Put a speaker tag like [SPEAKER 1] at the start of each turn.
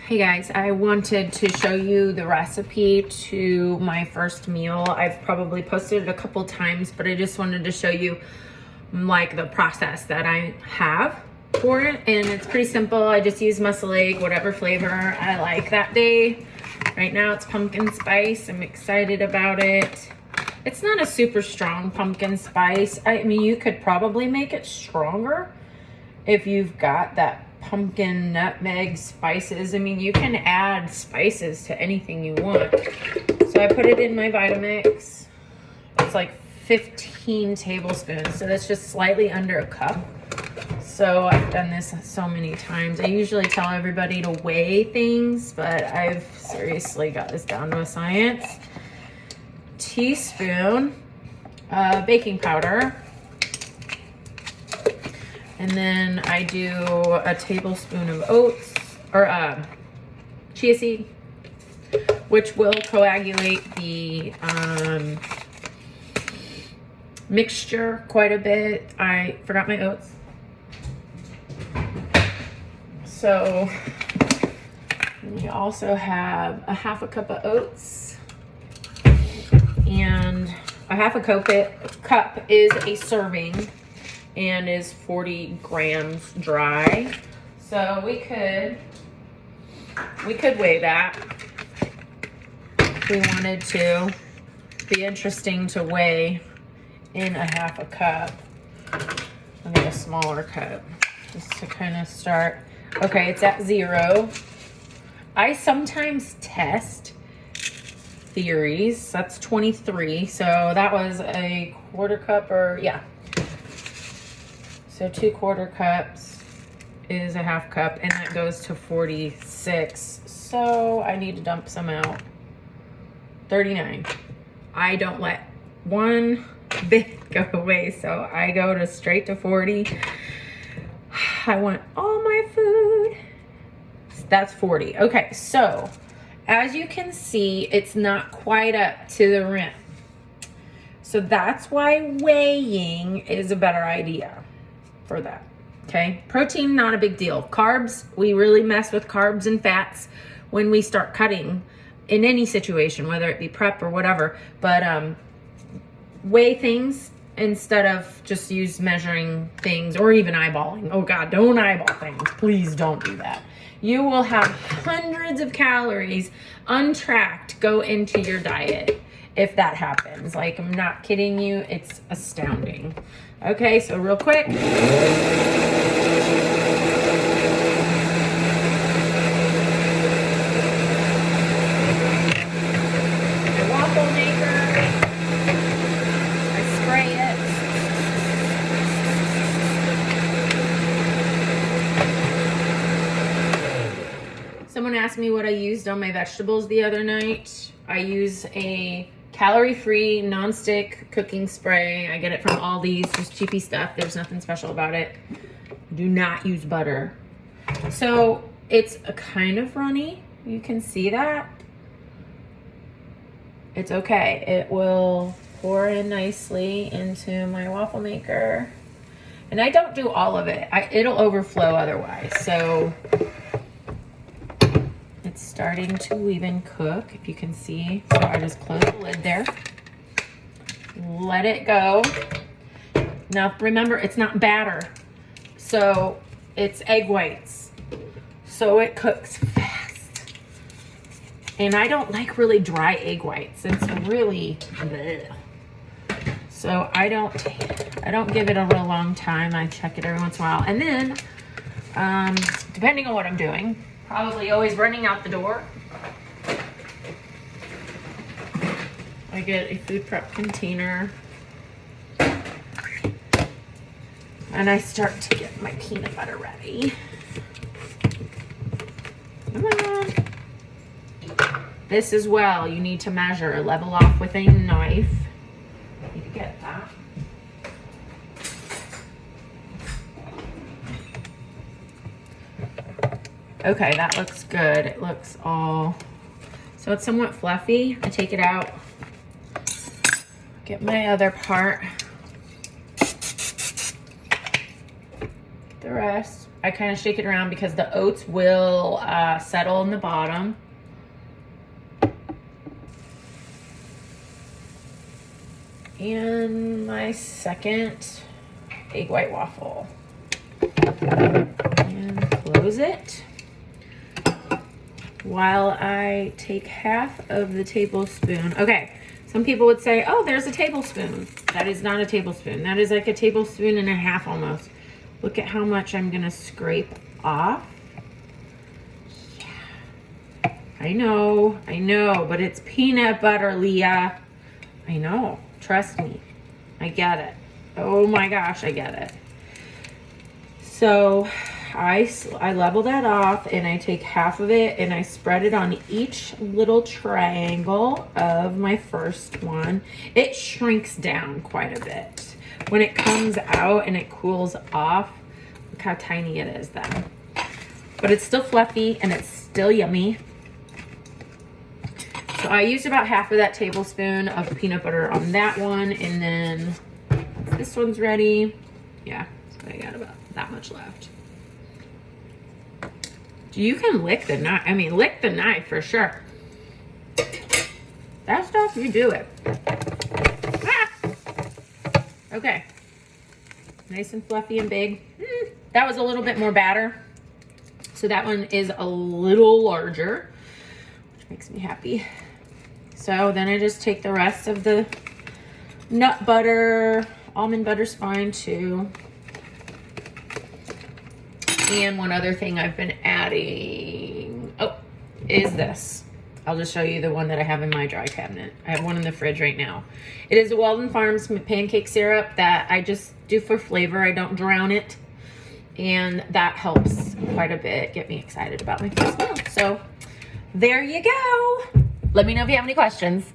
[SPEAKER 1] Hey guys, I wanted to show you the recipe to my first meal. I've probably posted it a couple times, but I just wanted to show you like the process that I have for it. And it's pretty simple. I just use muscle egg, whatever flavor I like that day. Right now it's pumpkin spice. I'm excited about it. It's not a super strong pumpkin spice. I mean, you could probably make it stronger if you've got that pumpkin, nutmeg, spices. I mean, you can add spices to anything you want. So I put it in my Vitamix. It's like 15 tablespoons, so that's just slightly under a cup. So I've done this so many times. I usually tell everybody to weigh things, but I've seriously got this down to a science. Teaspoon baking powder. And then I do a tablespoon of oats, or chia seed, which will coagulate the mixture quite a bit. I forgot my oats. So we also have a half a cup of oats, and a half a cup is a serving and is 40 grams dry. So we could weigh that if we wanted to. Be interesting to weigh in a half a cup. I'll get a smaller cup just to kind of start. Okay, it's at 0. I sometimes test theories. That's 23. So that was a quarter cup, or yeah. So 2 quarter cups is a half cup, and that goes to 46. So I need to dump some out. 39. I don't let one bit go away, so I go to straight to 40. I want all my food. That's 40. Okay, so as you can see, it's not quite up to the rim. So that's why weighing is a better idea for that. Okay, protein, not a big deal. Carbs, we really mess with carbs and fats when we start cutting in any situation, whether it be prep or whatever. But weigh things instead of just use measuring things or even eyeballing. Oh God, don't eyeball things. Please don't do that. You will have hundreds of calories untracked go into your diet if that happens. Like, I'm not kidding you. It's astounding. Okay, so real quick. My waffle maker. I spray it. Someone asked me what I used on my vegetables the other night. I use a calorie-free non-stick cooking spray. I get it from Aldi's, just cheapy stuff. There's nothing special about it. Do not use butter. So it's a kind of runny. You can see that. It's okay. It will pour in nicely into my waffle maker. And I don't do all of it. It'll overflow otherwise. So it's starting to even cook, if you can see. So I just close the lid there. Let it go. Now remember, it's not batter. So it's egg whites. So it cooks fast. And I don't like really dry egg whites. It's really bleh. So I don't give it a real long time. I check it every once in a while. And then, depending on what I'm doing, probably always running out the door, I get a food prep container and I start to get my peanut butter ready. Come on. This as well, you need to measure, level off with a knife. You can get that. Okay, that looks good. It looks all, so it's somewhat fluffy. I take it out, get my other part, the rest. I kind of shake it around because the oats will settle in the bottom. And my second egg white waffle. And close it while I take half of the tablespoon. Okay, some people would say, oh, there's a tablespoon. That is not a tablespoon. That is like a tablespoon and a half almost. Look at how much I'm gonna scrape off. Yeah. I know, but it's peanut butter, Leah. I know, trust me. I get it. Oh my gosh, I get it. So I level that off and I take half of it and I spread it on each little triangle of my first one. It shrinks down quite a bit. When it comes out and it cools off, look how tiny it is then. But it's still fluffy and it's still yummy. So I used about half of that tablespoon of peanut butter on that one, and then this one's ready. Yeah, so I got about that much left. You can lick the knife. I mean, lick the knife for sure. That stuff, you do it. Ah! Okay. Nice and fluffy and big. That was a little bit more batter. So that one is a little larger, which makes me happy. So then I just take the rest of the nut butter, almond butter's fine too. And one other thing I've been adding, is this. I'll just show you the one that I have in my dry cabinet. I have one in the fridge right now. It is a Walden Farms pancake syrup that I just do for flavor. I don't drown it. And that helps quite a bit get me excited about my first meal. So there you go. Let me know if you have any questions.